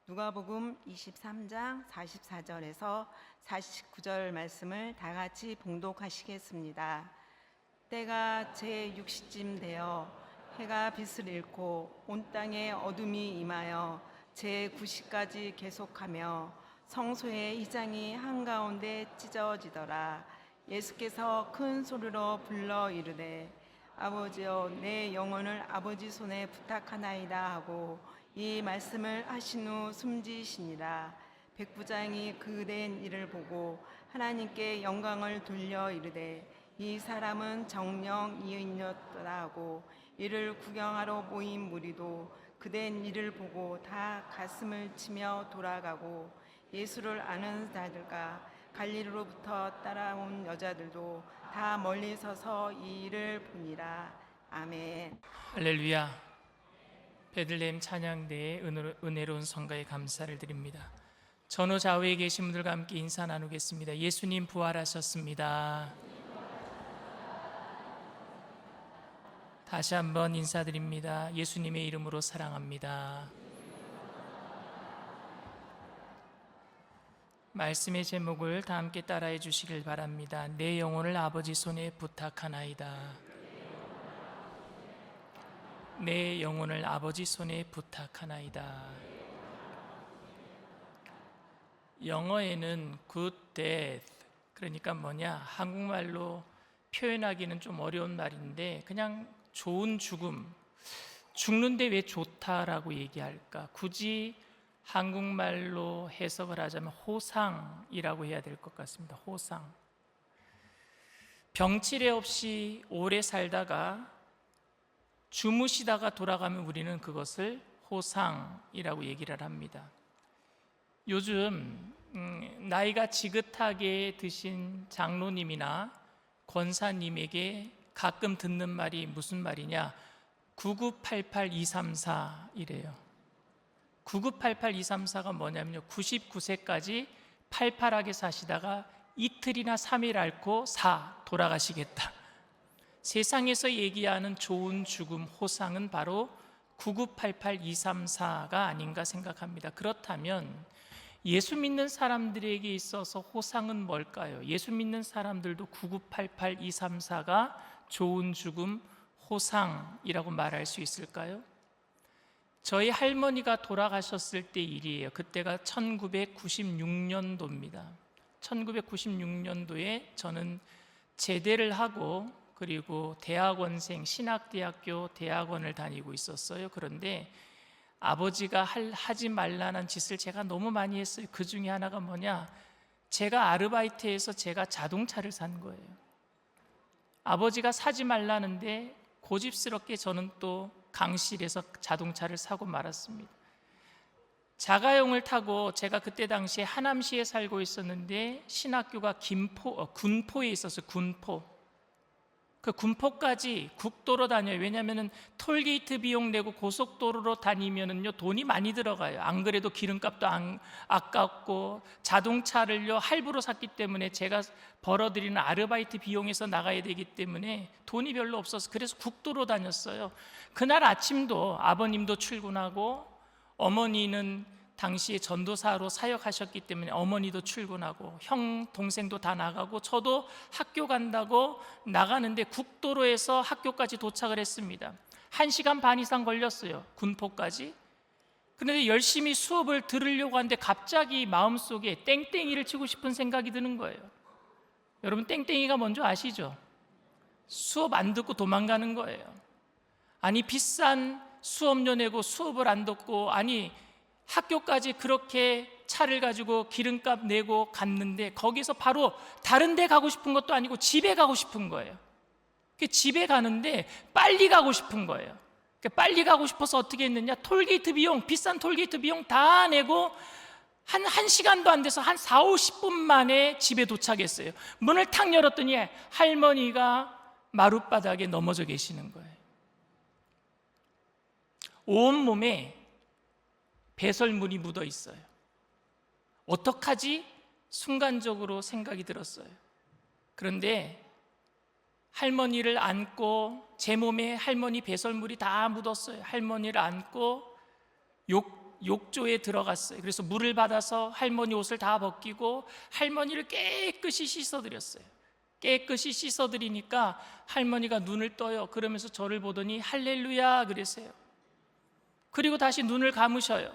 누가복음 23장 44절에서 49절 말씀을 다 같이 봉독하시겠습니다. 때가 제6시쯤 되어 해가 빛을 잃고 온 땅에 어둠이 임하여 제9시까지 계속하며 성소의 휘장이 한가운데 찢어지더라. 예수께서 큰 소리로 불러 이르되 아버지여 내 영혼을 아버지 손에 부탁하나이다 하고 이 말씀을 하신 후 숨지시니라. 백부장이 그된 일을 보고 하나님께 영광을 돌려 이르되 이 사람은 정녕 이인이었더라 하고 이를 구경하러 모인 무리도 그된 일을 보고 다 가슴을 치며 돌아가고 예수를 아는 자들과 갈릴리로부터 따라온 여자들도 다 멀리 서서 이 일을 보니라. 아멘. 할렐루야. 베들레헴 찬양대의 은혜로운 성가에 감사를 드립니다. 전후 좌우에 계신 분들과 함께 인사 나누겠습니다. 예수님 부활하셨습니다. 다시 한번 인사드립니다. 예수님의 이름으로 사랑합니다. 말씀의 제목을 다 함께 따라해 주시길 바랍니다. 내 영혼을 아버지 손에 부탁하나이다. 내 영혼을 아버지 손에 부탁하나이다. 영어에는 good death, 그러니까 뭐냐, 한국말로 표현하기는 좀 어려운 말인데 그냥 좋은 죽음, 죽는데 왜 좋다라고 얘기할까? 굳이 한국말로 해석을 하자면 호상이라고 해야 될 것 같습니다. 호상. 병치레 없이 오래 살다가 주무시다가 돌아가면 우리는 그것을 호상이라고 얘기를 합니다. 요즘 나이가 지긋하게 드신 장로님이나 권사님에게 가끔 듣는 말이 무슨 말이냐? 9988234 이래요. 9988234가 뭐냐면요, 99세까지 팔팔하게 사시다가 이틀이나 3일 앓고 돌아가시겠다. 세상에서 얘기하는 좋은 죽음, 호상은 바로 9988234가 아닌가 생각합니다. 그렇다면 예수 믿는 사람들에게 있어서 호상은 뭘까요? 예수 믿는 사람들도 9988234가 좋은 죽음, 호상이라고 말할 수 있을까요? 저희 할머니가 돌아가셨을 때 일이에요. 그때가 1996년도입니다. 1996년도에 저는 제대를 하고 그리고 대학원생, 신학대학교 대학원을 다니고 있었어요. 그런데 아버지가 하지 말라는 짓을 제가 너무 많이 했어요. 그 중에 하나가 뭐냐? 제가 아르바이트해서 제가 자동차를 산 거예요. 아버지가 사지 말라는데 고집스럽게 저는 또 강실에서 자동차를 사고 말았습니다. 자가용을 타고, 제가 그때 당시에 하남시에 살고 있었는데 신학교가 군포에 있었어요. 그 군포까지 국도로 다녀요. 왜냐하면 톨게이트 비용 내고 고속도로로 다니면은요 돈이 많이 들어가요. 안 그래도 기름값도 아깝고 자동차를요 할부로 샀기 때문에 제가 벌어들이는 아르바이트 비용에서 나가야 되기 때문에 돈이 별로 없어서 그래서 국도로 다녔어요. 그날 아침도 아버님도 출근하고 어머니는 당시에 전도사로 사역하셨기 때문에 어머니도 출근하고 형, 동생도 다 나가고 저도 학교 간다고 나가는데 국도로에서 학교까지 도착을 했습니다. 1시간 반 이상 걸렸어요. 군포까지. 그런데 열심히 수업을 들으려고 하는데 갑자기 마음속에 땡땡이를 치고 싶은 생각이 드는 거예요. 여러분, 땡땡이가 뭔지 아시죠? 수업 안 듣고 도망가는 거예요. 아니, 비싼 수업료 내고 수업을 안 듣고, 아니 학교까지 그렇게 차를 가지고 기름값 내고 갔는데 거기서 바로 다른 데 가고 싶은 것도 아니고 집에 가고 싶은 거예요. 집에 가는데 빨리 가고 싶은 거예요. 빨리 가고 싶어서 어떻게 했느냐, 톨게이트 비용, 비싼 톨게이트 비용 다 내고 한 시간도 안 돼서 한 4, 50분 만에 집에 도착했어요. 문을 탁 열었더니 할머니가 마룻바닥에 넘어져 계시는 거예요. 온몸에 배설물이 묻어 있어요. 어떡하지? 순간적으로 생각이 들었어요. 그런데 할머니를 안고, 제 몸에 할머니 배설물이 다 묻었어요. 할머니를 안고 욕조에 들어갔어요. 그래서 물을 받아서 할머니 옷을 다 벗기고 할머니를 깨끗이 씻어드렸어요. 깨끗이 씻어드리니까 할머니가 눈을 떠요. 그러면서 저를 보더니 할렐루야 그랬어요. 그리고 다시 눈을 감으셔요.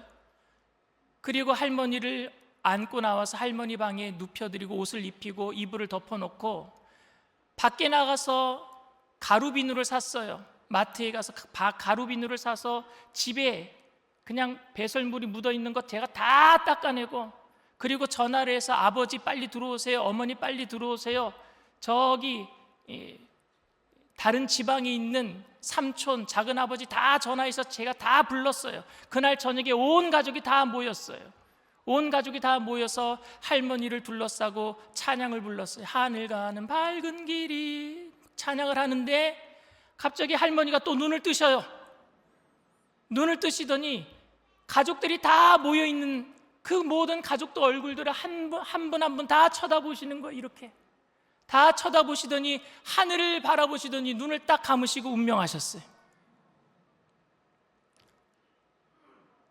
그리고 할머니를 안고 나와서 할머니 방에 눕혀드리고 옷을 입히고 이불을 덮어놓고 밖에 나가서 가루비누를 샀어요. 마트에 가서 가루비누를 사서 집에 그냥 배설물이 묻어있는 것 제가 다 닦아내고, 그리고 전화를 해서 아버지 빨리 들어오세요, 어머니 빨리 들어오세요, 저기 다른 지방에 있는 삼촌, 작은아버지 다 전화해서 제가 다 불렀어요. 그날 저녁에 온 가족이 다 모였어요. 온 가족이 다 모여서 할머니를 둘러싸고 찬양을 불렀어요. 하늘 가는 밝은 길이, 찬양을 하는데 갑자기 할머니가 또 눈을 뜨셔요. 눈을 뜨시더니 가족들이 다 모여있는 그 모든 가족들 얼굴들을 한 분 한 분 다 쳐다보시는 거예요. 이렇게 다 쳐다보시더니 하늘을 바라보시더니 눈을 딱 감으시고 운명하셨어요.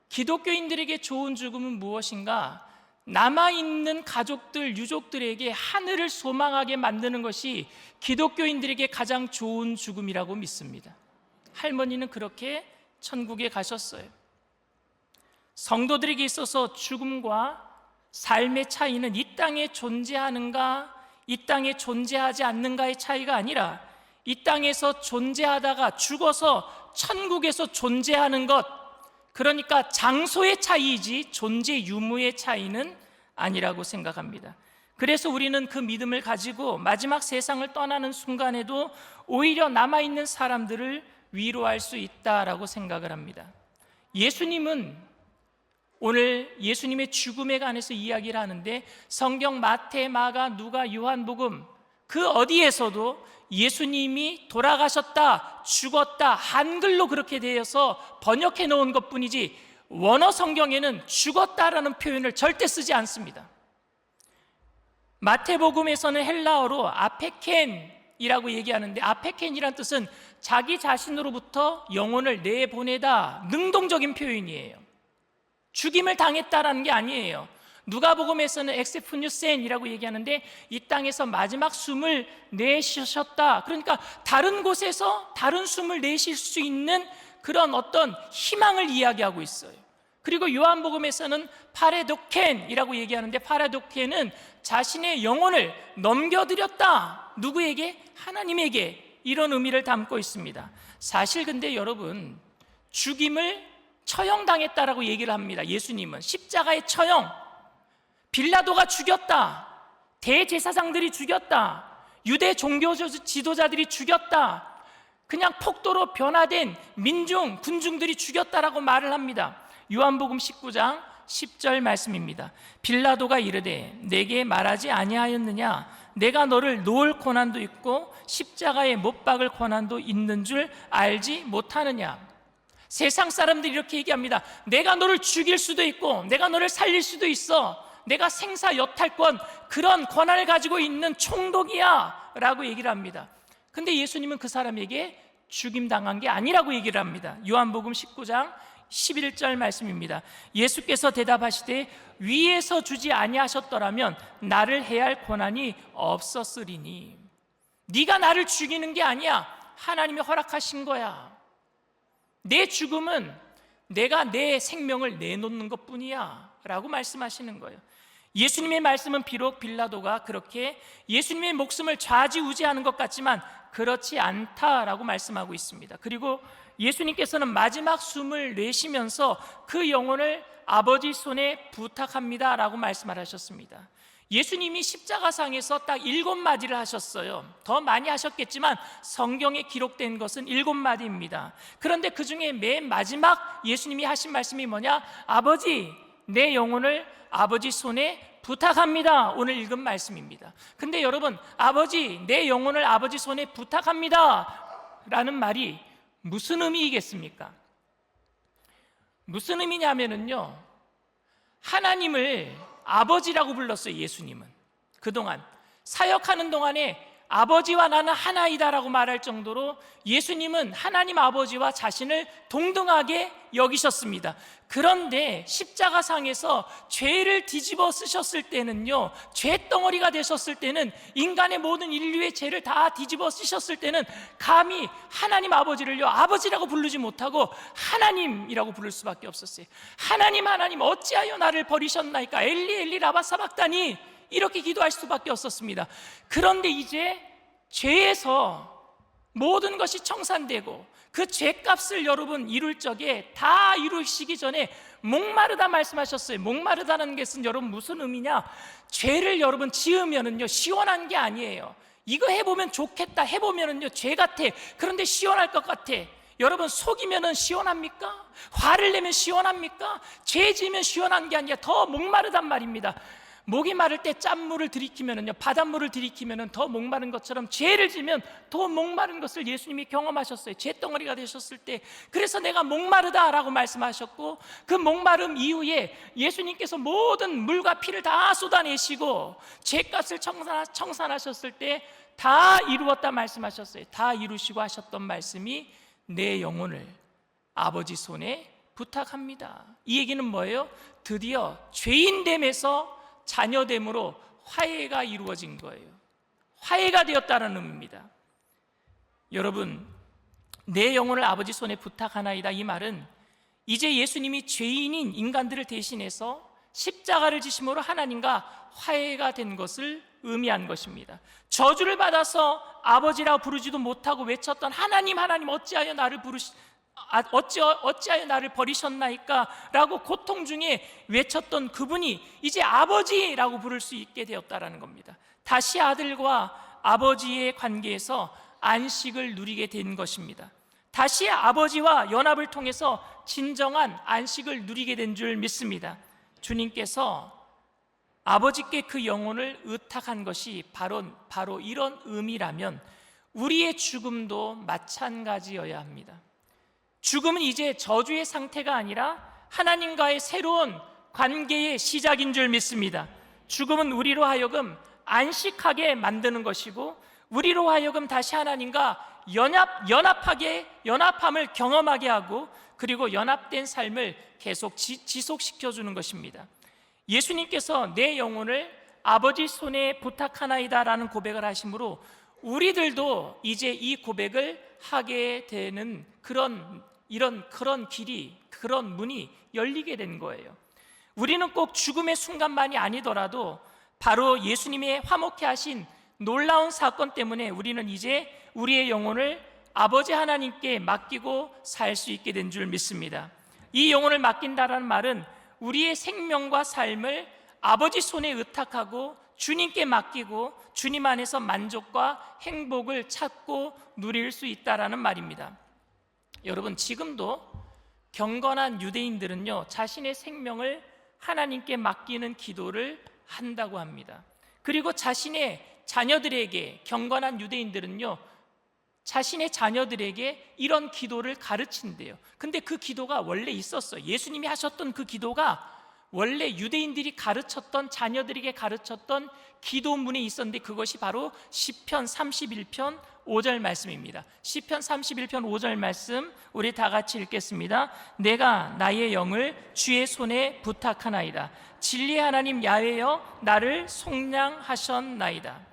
기독교인들에게 좋은 죽음은 무엇인가? 남아있는 가족들, 유족들에게 하늘을 소망하게 만드는 것이 기독교인들에게 가장 좋은 죽음이라고 믿습니다. 할머니는 그렇게 천국에 가셨어요. 성도들에게 있어서 죽음과 삶의 차이는 이 땅에 존재하는가, 이 땅에 존재하지 않는가의 차이가 아니라 이 땅에서 존재하다가 죽어서 천국에서 존재하는 것, 그러니까 장소의 차이이지 존재 유무의 차이는 아니라고 생각합니다. 그래서 우리는 그 믿음을 가지고 마지막 세상을 떠나는 순간에도 오히려 남아있는 사람들을 위로할 수 있다라고 생각을 합니다. 예수님은 오늘 예수님의 죽음에 관해서 이야기를 하는데 성경 마태, 마가, 누가, 요한복음 그 어디에서도 예수님이 돌아가셨다, 죽었다, 한글로 그렇게 되어서 번역해 놓은 것뿐이지 원어 성경에는 죽었다라는 표현을 절대 쓰지 않습니다. 마태복음에서는 헬라어로 아페켄이라고 얘기하는데, 아페켄이란 뜻은 자기 자신으로부터 영혼을 내보내다, 능동적인 표현이에요. 죽임을 당했다라는 게 아니에요. 누가복음에서는 엑세푸뉴센이라고 얘기하는데 이 땅에서 마지막 숨을 내쉬셨다, 그러니까 다른 곳에서 다른 숨을 내쉴 수 있는 그런 어떤 희망을 이야기하고 있어요. 그리고 요한복음에서는 파레도켄이라고 얘기하는데, 파레도켄은 자신의 영혼을 넘겨드렸다. 누구에게? 하나님에게. 이런 의미를 담고 있습니다. 사실 근데 여러분, 죽임을 처형당했다라고 얘기를 합니다. 예수님은 십자가의 처형, 빌라도가 죽였다, 대제사장들이 죽였다, 유대 종교 지도자들이 죽였다, 그냥 폭도로 변화된 민중, 군중들이 죽였다라고 말을 합니다. 요한복음 19장 10절 말씀입니다. 빌라도가 이르되 내게 말하지 아니하였느냐? 내가 너를 놓을 고난도 있고 십자가에 못 박을 고난도 있는 줄 알지 못하느냐? 세상 사람들이 이렇게 얘기합니다. 내가 너를 죽일 수도 있고 내가 너를 살릴 수도 있어, 내가 생사여탈권, 그런 권한을 가지고 있는 총독이야 라고 얘기를 합니다. 근데 예수님은 그 사람에게 죽임당한 게 아니라고 얘기를 합니다. 요한복음 19장 11절 말씀입니다. 예수께서 대답하시되 위에서 주지 아니하셨더라면 나를 해할 권한이 없었으리니. 네가 나를 죽이는 게 아니야, 하나님이 허락하신 거야. 내 죽음은 내가 내 생명을 내놓는 것뿐이야 라고 말씀하시는 거예요. 예수님의 말씀은 비록 빌라도가 그렇게 예수님의 목숨을 좌지우지하는 것 같지만 그렇지 않다라고 말씀하고 있습니다. 그리고 예수님께서는 마지막 숨을 내쉬면서 그 영혼을 아버지 손에 부탁합니다 라고 말씀을 하셨습니다. 예수님이 십자가상에서 딱 7마디를 하셨어요. 더 많이 하셨겠지만 성경에 기록된 것은 7마디입니다. 그런데 그 중에 맨 마지막 예수님이 하신 말씀이 뭐냐? 아버지, 내 영혼을 아버지 손에 부탁합니다. 오늘 읽은 말씀입니다. 근데 여러분, 아버지, 내 영혼을 아버지 손에 부탁합니다 라는 말이 무슨 의미이겠습니까? 무슨 의미냐면요, 하나님을 아버지라고 불렀어요. 예수님은 그동안 사역하는 동안에 아버지와 나는 하나이다라고 말할 정도로 예수님은 하나님 아버지와 자신을 동등하게 여기셨습니다. 그런데 십자가상에서 죄를 뒤집어 쓰셨을 때는요, 죄덩어리가 되셨을 때는, 인간의 모든 인류의 죄를 다 뒤집어 쓰셨을 때는 감히 하나님 아버지를요 아버지라고 부르지 못하고 하나님이라고 부를 수밖에 없었어요. 하나님 하나님 어찌하여 나를 버리셨나이까, 엘리 엘리 라마 사박다니, 이렇게 기도할 수밖에 없었습니다. 그런데 이제 죄에서 모든 것이 청산되고 그 죄값을 여러분 이룰 적에, 다 이루시기 전에 목마르다 말씀하셨어요. 목마르다는 것은 여러분 무슨 의미냐, 죄를 여러분 지으면은요 시원한 게 아니에요. 이거 해보면 좋겠다, 해보면은요 죄 같아, 그런데 시원할 것 같아. 여러분, 속이면은 시원합니까? 화를 내면 시원합니까? 죄 지으면 시원한 게 아니라 더 목마르단 말입니다. 목이 마를 때 짠물을 들이키면은요, 바닷물을 들이키면은 더 목마른 것처럼 죄를 지면 더 목마른 것을 예수님이 경험하셨어요. 죄덩어리가 되셨을 때. 그래서 내가 목마르다라고 말씀하셨고, 그 목마름 이후에 예수님께서 모든 물과 피를 다 쏟아내시고 죄값을 청산하셨을 때 다 이루었다 말씀하셨어요. 다 이루시고 하셨던 말씀이 내 영혼을 아버지 손에 부탁합니다. 이 얘기는 뭐예요? 드디어 죄인됨에서 자녀됨으로 화해가 이루어진 거예요. 화해가 되었다는 의미입니다. 여러분, 내 영혼을 아버지 손에 부탁하나이다, 이 말은 이제 예수님이 죄인인 인간들을 대신해서 십자가를 지심으로 하나님과 화해가 된 것을 의미한 것입니다. 저주를 받아서 아버지라고 부르지도 못하고 외쳤던 하나님 하나님 어찌하여 나를 어찌하여 나를 버리셨나이까 라고 고통 중에 외쳤던 그분이 이제 아버지라고 부를 수 있게 되었다는 겁니다. 다시 아들과 아버지의 관계에서 안식을 누리게 된 것입니다. 다시 아버지와 연합을 통해서 진정한 안식을 누리게 된 줄 믿습니다. 주님께서 아버지께 그 영혼을 의탁한 것이 바로 이런 의미라면 우리의 죽음도 마찬가지여야 합니다. 죽음은 이제 저주의 상태가 아니라 하나님과의 새로운 관계의 시작인 줄 믿습니다. 죽음은 우리로 하여금 안식하게 만드는 것이고, 우리로 하여금 다시 하나님과 연합함을 경험하게 하고, 그리고 연합된 삶을 계속 지속시켜주는 것입니다. 예수님께서 내 영혼을 아버지 손에 부탁하나이다 라는 고백을 하심으로 우리들도 이제 이 고백을 하게 되는 그런 길이, 그런 문이 열리게 된 거예요. 우리는 꼭 죽음의 순간만이 아니더라도 바로 예수님의 화목케 하신 놀라운 사건 때문에 우리는 이제 우리의 영혼을 아버지 하나님께 맡기고 살 수 있게 된 줄 믿습니다. 이 영혼을 맡긴다라는 말은 우리의 생명과 삶을 아버지 손에 의탁하고 주님께 맡기고 주님 안에서 만족과 행복을 찾고 누릴 수 있다라는 말입니다. 여러분, 지금도 경건한 유대인들은요 자신의 생명을 하나님께 맡기는 기도를 한다고 합니다. 그리고 자신의 자녀들에게, 경건한 유대인들은요 자신의 자녀들에게 이런 기도를 가르친대요. 근데 그 기도가 원래 있었어요. 예수님이 하셨던 그 기도가 원래 유대인들이 가르쳤던, 자녀들에게 가르쳤던 기도문에 있었는데 그것이 바로 시편 31편 5절 말씀입니다. 시편 31편 5절 말씀 우리 다 같이 읽겠습니다. 내가 나의 영을 주의 손에 부탁하나이다. 진리의 하나님 야훼여 나를 속량하셨나이다.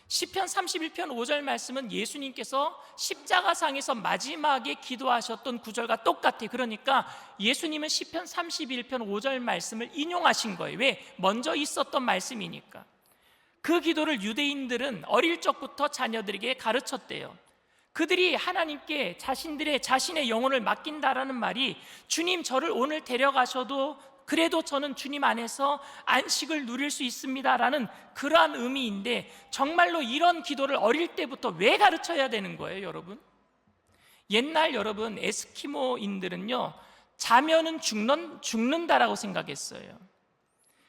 시편 31편 5절 말씀은 예수님께서 십자가상에서 마지막에 기도하셨던 구절과 똑같아요. 그러니까 예수님은 시편 31편 5절 말씀을 인용하신 거예요. 왜? 먼저 있었던 말씀이니까. 그 기도를 유대인들은 어릴 적부터 자녀들에게 가르쳤대요. 그들이 하나님께 자신의 영혼을 맡긴다라는 말이, 주님 저를 오늘 데려가셔도 그래도 저는 주님 안에서 안식을 누릴 수 있습니다라는 그러한 의미인데, 정말로 이런 기도를 어릴 때부터 왜 가르쳐야 되는 거예요, 여러분? 옛날 여러분 에스키모인들은요 자면은 죽는다라고 생각했어요.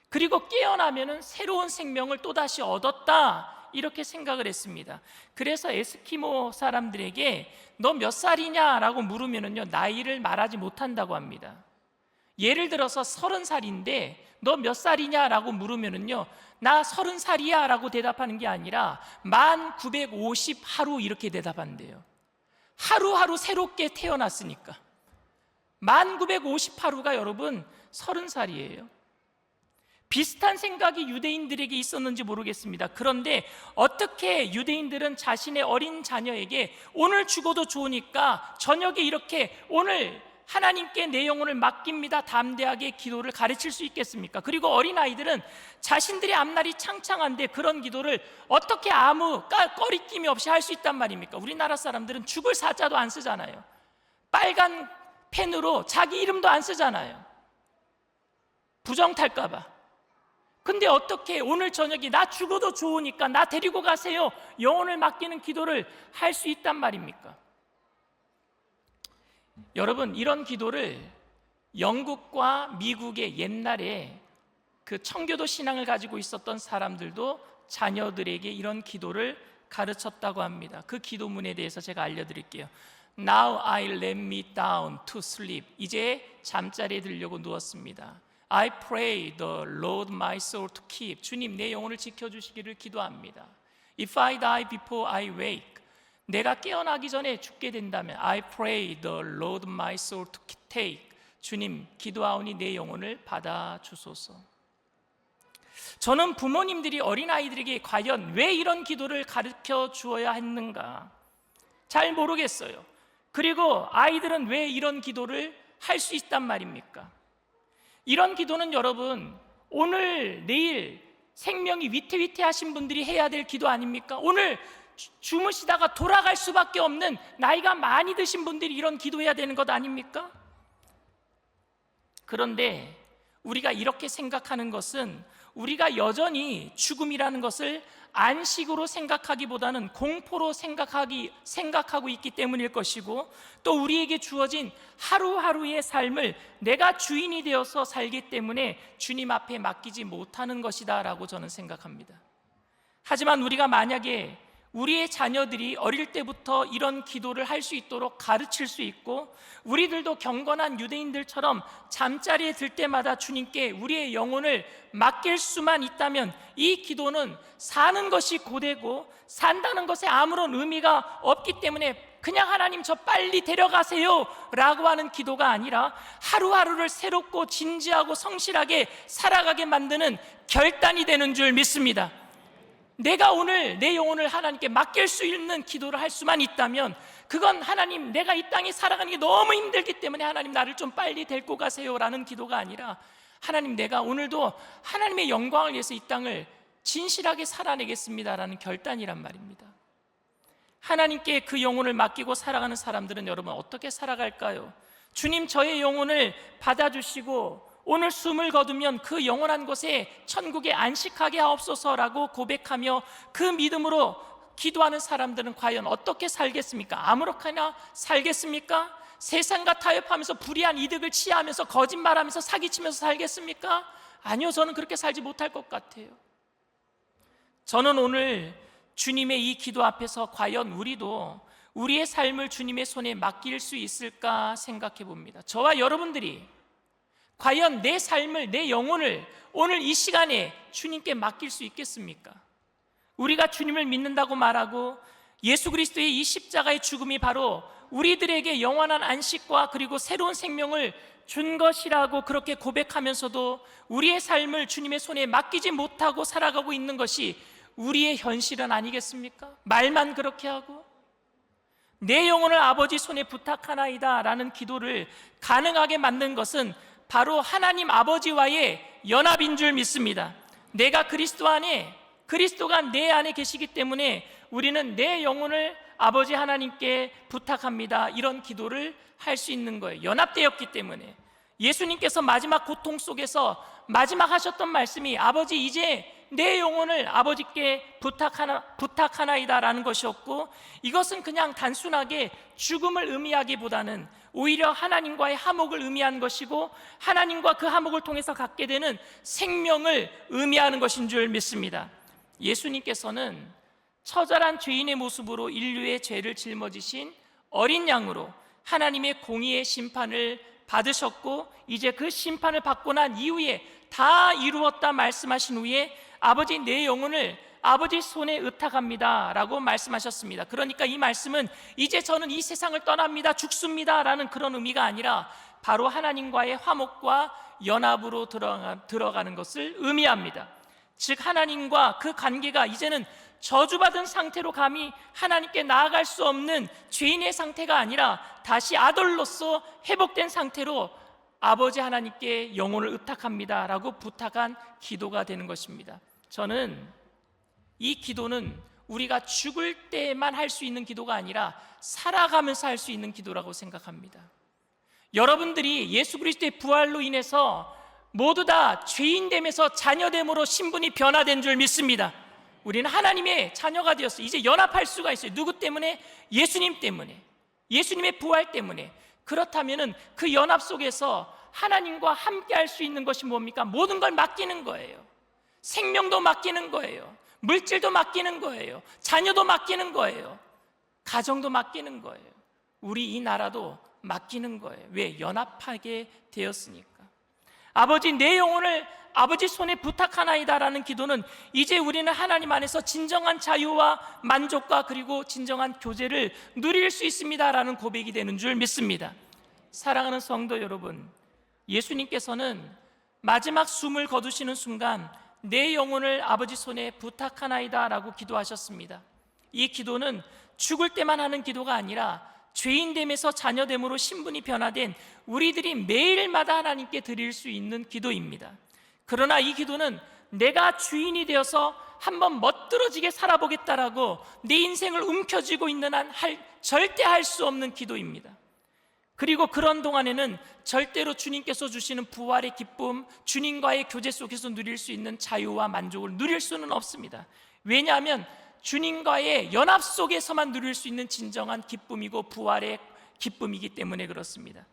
그리고 깨어나면은 새로운 생명을 또다시 얻었다, 이렇게 생각을 했습니다. 그래서 에스키모 사람들에게 너 몇 살이냐라고 물으면은요 나이를 말하지 못한다고 합니다. 예를 들어서 30살인데 너 몇 살이냐? 라고 물으면은요, 나 30살이야 라고 대답하는 게 아니라 1950하루 이렇게 대답한대요. 하루하루 새롭게 태어났으니까. 1950하루가 여러분 30살이에요. 비슷한 생각이 유대인들에게 있었는지 모르겠습니다. 그런데 어떻게 유대인들은 자신의 어린 자녀에게 오늘 죽어도 좋으니까 저녁에 이렇게 오늘 하나님께 내 영혼을 맡깁니다, 담대하게 기도를 가르칠 수 있겠습니까? 그리고 어린아이들은 자신들의 앞날이 창창한데 그런 기도를 어떻게 아무 꺼리낌이 없이 할 수 있단 말입니까? 우리나라 사람들은 죽을 사자도 안 쓰잖아요. 빨간 펜으로 자기 이름도 안 쓰잖아요. 부정 탈까 봐. 근데 어떻게 오늘 저녁에 나 죽어도 좋으니까 나 데리고 가세요, 영혼을 맡기는 기도를 할 수 있단 말입니까? 여러분, 이런 기도를 영국과 미국의 옛날에 그 청교도 신앙을 가지고 있었던 사람들도 자녀들에게 이런 기도를 가르쳤다고 합니다. 그 기도문에 대해서 제가 알려드릴게요. Now I let me down to sleep. 이제 잠자리에 들려고 누웠습니다. I pray the Lord my soul to keep. 주님, 내 영혼을 지켜주시기를 기도합니다. If I die before I wake. 내가 깨어나기 전에 죽게 된다면 I pray the Lord my soul to take. 주님, 기도하오니 내 영혼을 받아주소서. 저는 부모님들이 어린아이들에게 과연 왜 이런 기도를 가르쳐 주어야 했는가 잘 모르겠어요. 그리고 아이들은 왜 이런 기도를 할 수 있단 말입니까? 이런 기도는 여러분, 오늘 내일 생명이 위태위태하신 분들이 해야 될 기도 아닙니까? 오늘 주무시다가 돌아갈 수밖에 없는 나이가 많이 드신 분들이 이런 기도해야 되는 것 아닙니까? 그런데 우리가 이렇게 생각하는 것은 우리가 여전히 죽음이라는 것을 안식으로 생각하기보다는 공포로 생각하고 있기 때문일 것이고, 또 우리에게 주어진 하루하루의 삶을 내가 주인이 되어서 살기 때문에 주님 앞에 맡기지 못하는 것이다 라고 저는 생각합니다. 하지만 우리가 만약에 우리의 자녀들이 어릴 때부터 이런 기도를 할 수 있도록 가르칠 수 있고, 우리들도 경건한 유대인들처럼 잠자리에 들 때마다 주님께 우리의 영혼을 맡길 수만 있다면 이 기도는 사는 것이 고되고 산다는 것에 아무런 의미가 없기 때문에 그냥 하나님 저 빨리 데려가세요 라고 하는 기도가 아니라 하루하루를 새롭고 진지하고 성실하게 살아가게 만드는 결단이 되는 줄 믿습니다. 내가 오늘 내 영혼을 하나님께 맡길 수 있는 기도를 할 수만 있다면 그건 하나님, 내가 이 땅에 살아가는 게 너무 힘들기 때문에 하나님 나를 좀 빨리 데리고 가세요 라는 기도가 아니라, 하나님 내가 오늘도 하나님의 영광을 위해서 이 땅을 진실하게 살아내겠습니다 라는 결단이란 말입니다. 하나님께 그 영혼을 맡기고 살아가는 사람들은 여러분 어떻게 살아갈까요? 주님, 저의 영혼을 받아주시고 오늘 숨을 거두면 그 영원한 곳에 천국에 안식하게 하옵소서라고 고백하며 그 믿음으로 기도하는 사람들은 과연 어떻게 살겠습니까? 아무렇게나 살겠습니까? 세상과 타협하면서 불의한 이득을 취하면서 거짓말하면서 사기치면서 살겠습니까? 아니요, 저는 그렇게 살지 못할 것 같아요. 저는 오늘 주님의 이 기도 앞에서 과연 우리도 우리의 삶을 주님의 손에 맡길 수 있을까 생각해 봅니다. 저와 여러분들이 과연 내 삶을, 내 영혼을 오늘 이 시간에 주님께 맡길 수 있겠습니까? 우리가 주님을 믿는다고 말하고 예수 그리스도의 이 십자가의 죽음이 바로 우리들에게 영원한 안식과 그리고 새로운 생명을 준 것이라고 그렇게 고백하면서도 우리의 삶을 주님의 손에 맡기지 못하고 살아가고 있는 것이 우리의 현실은 아니겠습니까? 말만 그렇게 하고 내 영혼을 아버지 손에 부탁하나이다 라는 기도를 가능하게 만든 것은 바로 하나님 아버지와의 연합인 줄 믿습니다. 내가 그리스도 안에, 그리스도가 내 안에 계시기 때문에 우리는 내 영혼을 아버지 하나님께 부탁합니다, 이런 기도를 할 수 있는 거예요. 연합되었기 때문에. 예수님께서 마지막 고통 속에서 마지막 하셨던 말씀이 아버지, 이제 내 영혼을 아버지께 부탁하나이다 라는 것이었고, 이것은 그냥 단순하게 죽음을 의미하기보다는 오히려 하나님과의 화목을 의미하는 것이고, 하나님과 그 화목을 통해서 갖게 되는 생명을 의미하는 것인 줄 믿습니다. 예수님께서는 처절한 죄인의 모습으로 인류의 죄를 짊어지신 어린 양으로 하나님의 공의의 심판을 받으셨고 이제 그 심판을 받고 난 이후에 다 이루었다 말씀하신 후에 아버지 내 영혼을 아버지 손에 의탁합니다 라고 말씀하셨습니다. 그러니까 이 말씀은 이제 저는 이 세상을 떠납니다, 죽습니다 라는 그런 의미가 아니라 바로 하나님과의 화목과 연합으로 들어가는 것을 의미합니다. 즉 하나님과 그 관계가 이제는 저주받은 상태로 감히 하나님께 나아갈 수 없는 죄인의 상태가 아니라 다시 아들로서 회복된 상태로 아버지 하나님께 영혼을 의탁합니다 라고 부탁한 기도가 되는 것입니다. 저는 이 기도는 우리가 죽을 때만 할 수 있는 기도가 아니라 살아가면서 할 수 있는 기도라고 생각합니다. 여러분들이 예수 그리스도의 부활로 인해서 모두 다 죄인됨에서 자녀됨으로 신분이 변화된 줄 믿습니다. 우리는 하나님의 자녀가 되었어요. 이제 연합할 수가 있어요. 누구 때문에? 예수님 때문에, 예수님의 부활 때문에. 그렇다면 그 연합 속에서 하나님과 함께 할 수 있는 것이 뭡니까? 모든 걸 맡기는 거예요. 생명도 맡기는 거예요. 물질도 맡기는 거예요. 자녀도 맡기는 거예요. 가정도 맡기는 거예요. 우리 이 나라도 맡기는 거예요. 왜? 연합하게 되었으니까. 아버지 내 영혼을 아버지 손에 부탁하나이다라는 기도는 이제 우리는 하나님 안에서 진정한 자유와 만족과 그리고 진정한 교제를 누릴 수 있습니다라는 고백이 되는 줄 믿습니다. 사랑하는 성도 여러분, 예수님께서는 마지막 숨을 거두시는 순간 내 영혼을 아버지 손에 부탁하나이다라고 기도하셨습니다. 이 기도는 죽을 때만 하는 기도가 아니라 죄인됨에서 자녀됨으로 신분이 변화된 우리들이 매일마다 하나님께 드릴 수 있는 기도입니다. 그러나 이 기도는 내가 주인이 되어서 한번 멋들어지게 살아보겠다라고 내 인생을 움켜쥐고 있는 한 절대 할 수 없는 기도입니다. 그리고 그런 동안에는 절대로 주님께서 주시는 부활의 기쁨, 주님과의 교제 속에서 누릴 수 있는 자유와 만족을 누릴 수는 없습니다. 왜냐하면 주님과의 연합 속에서만 누릴 수 있는 진정한 기쁨이고 부활의 기쁨이기 때문에 그렇습니다.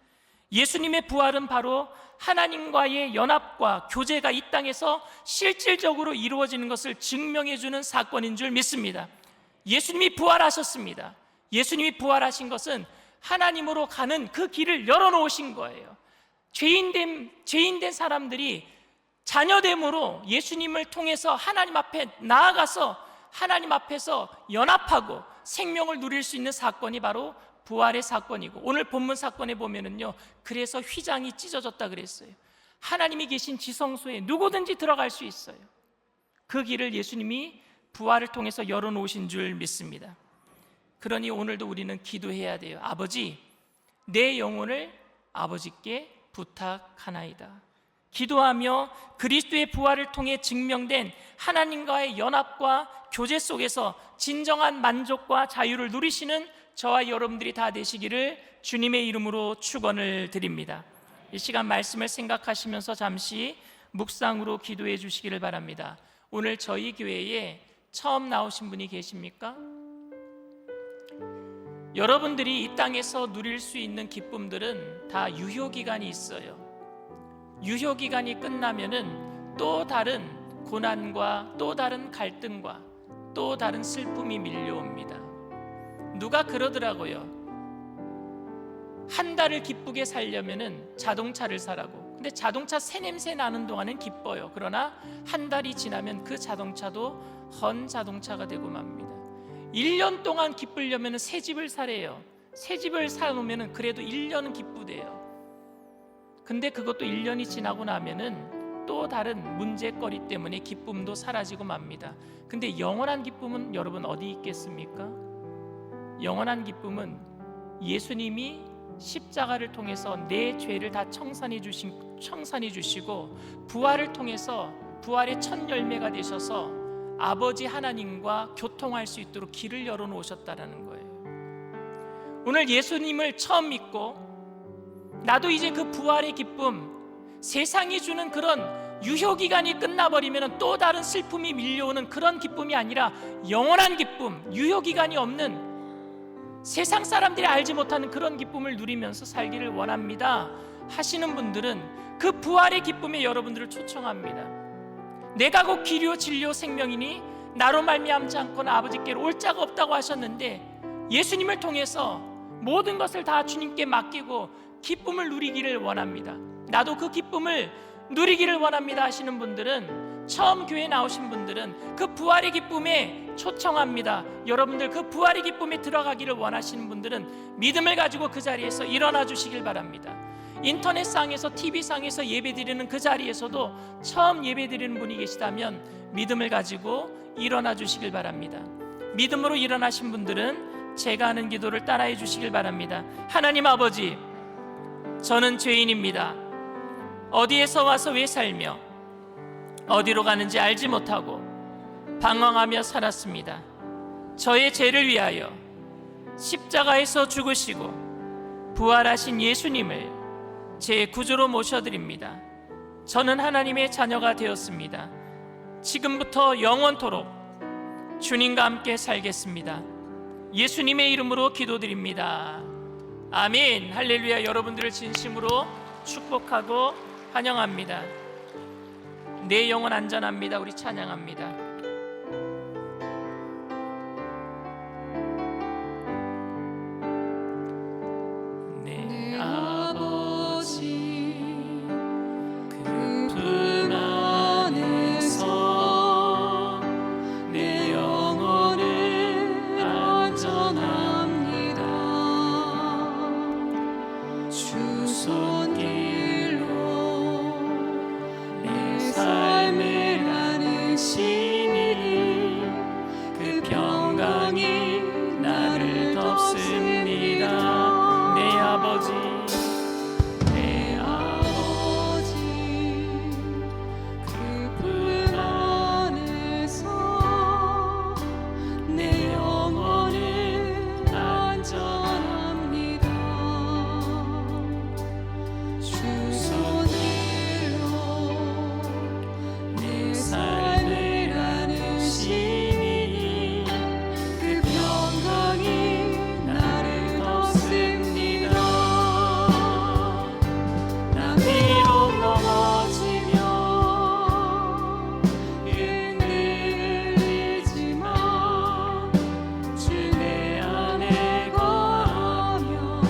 예수님의 부활은 바로 하나님과의 연합과 교제가 이 땅에서 실질적으로 이루어지는 것을 증명해 주는 사건인 줄 믿습니다. 예수님이 부활하셨습니다. 예수님이 부활하신 것은 하나님으로 가는 그 길을 열어놓으신 거예요. 죄인된 사람들이 자녀됨으로 예수님을 통해서 하나님 앞에 나아가서 하나님 앞에서 연합하고 생명을 누릴 수 있는 사건이 바로 부활의 사건이고, 오늘 본문 사건에 보면은요, 그래서 휘장이 찢어졌다 그랬어요. 하나님이 계신 지성소에 누구든지 들어갈 수 있어요. 그 길을 예수님이 부활을 통해서 열어놓으신 줄 믿습니다. 그러니 오늘도 우리는 기도해야 돼요. 아버지, 내 영혼을 아버지께 부탁하나이다. 기도하며 그리스도의 부활을 통해 증명된 하나님과의 연합과 교제 속에서 진정한 만족과 자유를 누리시는 저와 여러분들이 다 되시기를 주님의 이름으로 축원을 드립니다. 이 시간 말씀을 생각하시면서 잠시 묵상으로 기도해 주시기를 바랍니다. 오늘 저희 교회에 처음 나오신 분이 계십니까? 여러분들이 이 땅에서 누릴 수 있는 기쁨들은 다 유효기간이 있어요. 유효기간이 끝나면은 또 다른 고난과 또 다른 갈등과 또 다른 슬픔이 밀려옵니다. 누가 그러더라고요. 한 달을 기쁘게 살려면은 자동차를 사라고. 근데 자동차 새냄새 나는 동안은 기뻐요. 그러나 한 달이 지나면 그 자동차도 헌 자동차가 되고 맙니다. 1년 동안 기쁘려면 새 집을 사래요. 새 집을 사놓으면 그래도 1년은 기쁘대요. 근데 그것도 1년이 지나고 나면은 또 다른 문제거리 때문에 기쁨도 사라지고 맙니다. 근데 영원한 기쁨은 여러분 어디 있겠습니까? 영원한 기쁨은 예수님이 십자가를 통해서 내 죄를 다 청산해 주시고 부활을 통해서 부활의 첫 열매가 되셔서 아버지 하나님과 교통할 수 있도록 길을 열어놓으셨다라는 거예요. 오늘 예수님을 처음 믿고 나도 이제 그 부활의 기쁨, 세상이 주는 그런 유효기간이 끝나버리면 또 다른 슬픔이 밀려오는 그런 기쁨이 아니라 영원한 기쁨, 유효기간이 없는 세상 사람들이 알지 못하는 그런 기쁨을 누리면서 살기를 원합니다 하시는 분들은 그 부활의 기쁨에 여러분들을 초청합니다. 내가 곧 길이요 진리요 생명이니 나로 말미암지 않고는 아버지께로 올 자가 없다고 하셨는데, 예수님을 통해서 모든 것을 다 주님께 맡기고 기쁨을 누리기를 원합니다. 나도 그 기쁨을 누리기를 원합니다 하시는 분들은, 처음 교회 나오신 분들은 그 부활의 기쁨에 초청합니다. 여러분들 그 부활의 기쁨에 들어가기를 원하시는 분들은 믿음을 가지고 그 자리에서 일어나 주시길 바랍니다. 인터넷상에서, TV상에서 예배드리는 그 자리에서도 처음 예배드리는 분이 계시다면 믿음을 가지고 일어나 주시길 바랍니다. 믿음으로 일어나신 분들은 제가 하는 기도를 따라해 주시길 바랍니다. 하나님 아버지, 저는 죄인입니다. 어디에서 와서 왜 살며 어디로 가는지 알지 못하고 방황하며 살았습니다. 저의 죄를 위하여 십자가에서 죽으시고 부활하신 예수님을 제 구주로 모셔드립니다. 저는 하나님의 자녀가 되었습니다. 지금부터 영원토록 주님과 함께 살겠습니다. 예수님의 이름으로 기도드립니다. 아멘. 할렐루야. 여러분들을 진심으로 축복하고 환영합니다. 내 영혼 안전합니다. 우리 찬양합니다. 내 아버지 그 품 안에서 내 영혼은 안전합니다. 주 손길로 내 삶을 안으시니 그 평강이 나를 덮습니다. 내 아버지, 내 아버지 그 품 안에서 내 영혼은 안전합니다. 주 손길로 내 삶을 안으시니 그 평강이 나를 덮습니다. 나 비록 넘어지며 흔들리지만 주 내 안에 거하며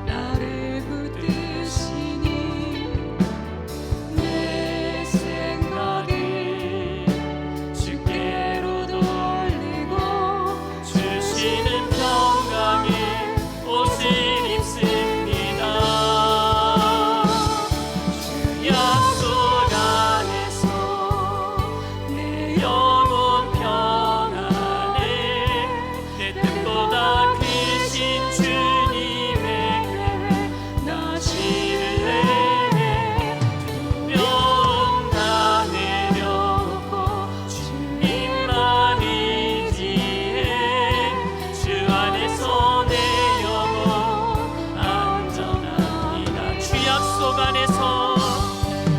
나를 붙드시니 내 생각을 주께로 돌리고 주시는 평강의 옷을 입습니다. 주 약속 안에서 내 영혼 평안에 내 뜻보다 크신 주님의 계획 나 신뢰해. 두려움 다 내려놓고 주님만 의지해. 주 안에서 내 영혼 안전합니다. 주 약속 안에서,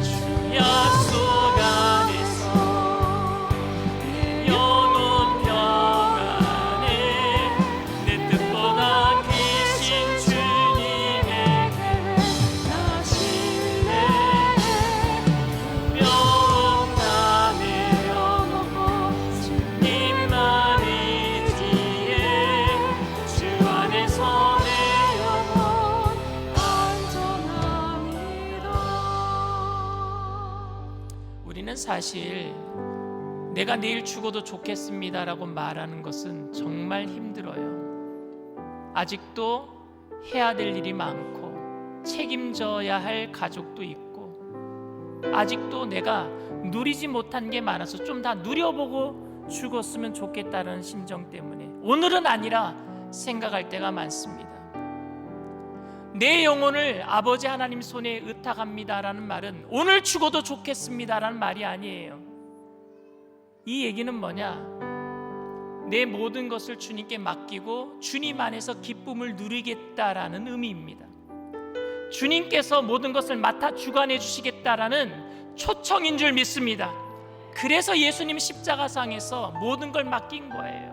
주 약속 안에서 내 영혼 평안에 내 뜻보다 크신 주님의 계획 나 신뢰해. 두려움 다 내려놓고 주님만 의지해. 주 안에서 내 영혼 안전합니다. 우리는 사실 내가 내일 죽어도 좋겠습니다라고 말하는 것은 정말 힘들어요. 아직도 해야 될 일이 많고 책임져야 할 가족도 있고 아직도 내가 누리지 못한 게 많아서 좀 다 누려보고 죽었으면 좋겠다는 심정 때문에 오늘은 아니라 생각할 때가 많습니다. 내 영혼을 아버지 하나님 손에 의탁합니다라는 말은 오늘 죽어도 좋겠습니다라는 말이 아니에요. 이 얘기는 뭐냐? 내 모든 것을 주님께 맡기고 주님 안에서 기쁨을 누리겠다라는 의미입니다. 주님께서 모든 것을 맡아 주관해 주시겠다라는 초청인 줄 믿습니다. 그래서 예수님 십자가상에서 모든 걸 맡긴 거예요.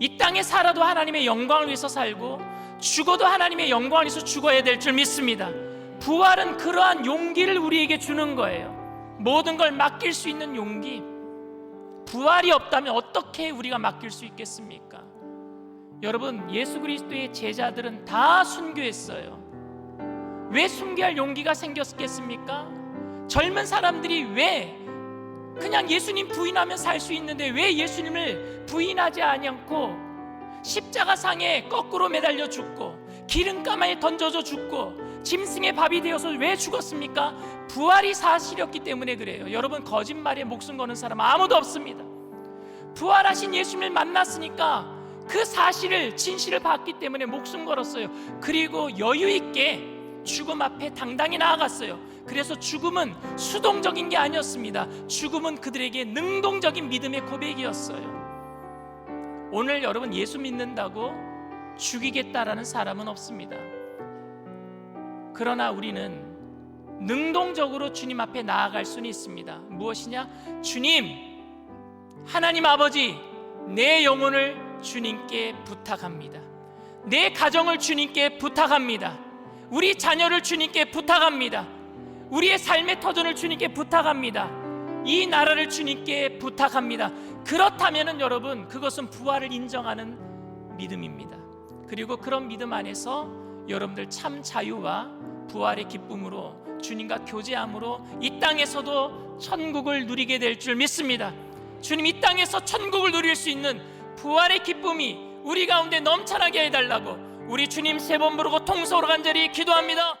이 땅에 살아도 하나님의 영광을 위해서 살고 죽어도 하나님의 영광을 위해서 죽어야 될 줄 믿습니다. 부활은 그러한 용기를 우리에게 주는 거예요. 모든 걸 맡길 수 있는 용기. 부활이 없다면 어떻게 우리가 맡길 수 있겠습니까? 여러분, 예수 그리스도의 제자들은 다 순교했어요. 왜 순교할 용기가 생겼겠습니까? 젊은 사람들이 왜 그냥 예수님 부인하면 살 수 있는데 왜 예수님을 부인하지 않고 십자가상에 거꾸로 매달려 죽고 기름가마에 던져져 죽고 짐승의 밥이 되어서 왜 죽었습니까? 부활이 사실이었기 때문에 그래요. 여러분, 거짓말에 목숨 거는 사람 아무도 없습니다. 부활하신 예수님을 만났으니까 그 사실을, 진실을 봤기 때문에 목숨 걸었어요. 그리고 여유 있게 죽음 앞에 당당히 나아갔어요. 그래서 죽음은 수동적인 게 아니었습니다. 죽음은 그들에게 능동적인 믿음의 고백이었어요. 오늘 여러분, 예수 믿는다고 죽이겠다라는 사람은 없습니다. 그러나 우리는 능동적으로 주님 앞에 나아갈 수는 있습니다. 무엇이냐? 주님, 하나님 아버지, 내 영혼을 주님께 부탁합니다. 내 가정을 주님께 부탁합니다. 우리 자녀를 주님께 부탁합니다. 우리의 삶의 터전을 주님께 부탁합니다. 이 나라를 주님께 부탁합니다. 그렇다면 여러분, 그것은 부활을 인정하는 믿음입니다. 그리고 그런 믿음 안에서 여러분들 참 자유와 부활의 기쁨으로 주님과 교제함으로 이 땅에서도 천국을 누리게 될 줄 믿습니다. 주님, 이 땅에서 천국을 누릴 수 있는 부활의 기쁨이 우리 가운데 넘쳐나게 해달라고 우리 주님 세 번 부르고 통성으로 간절히 기도합니다.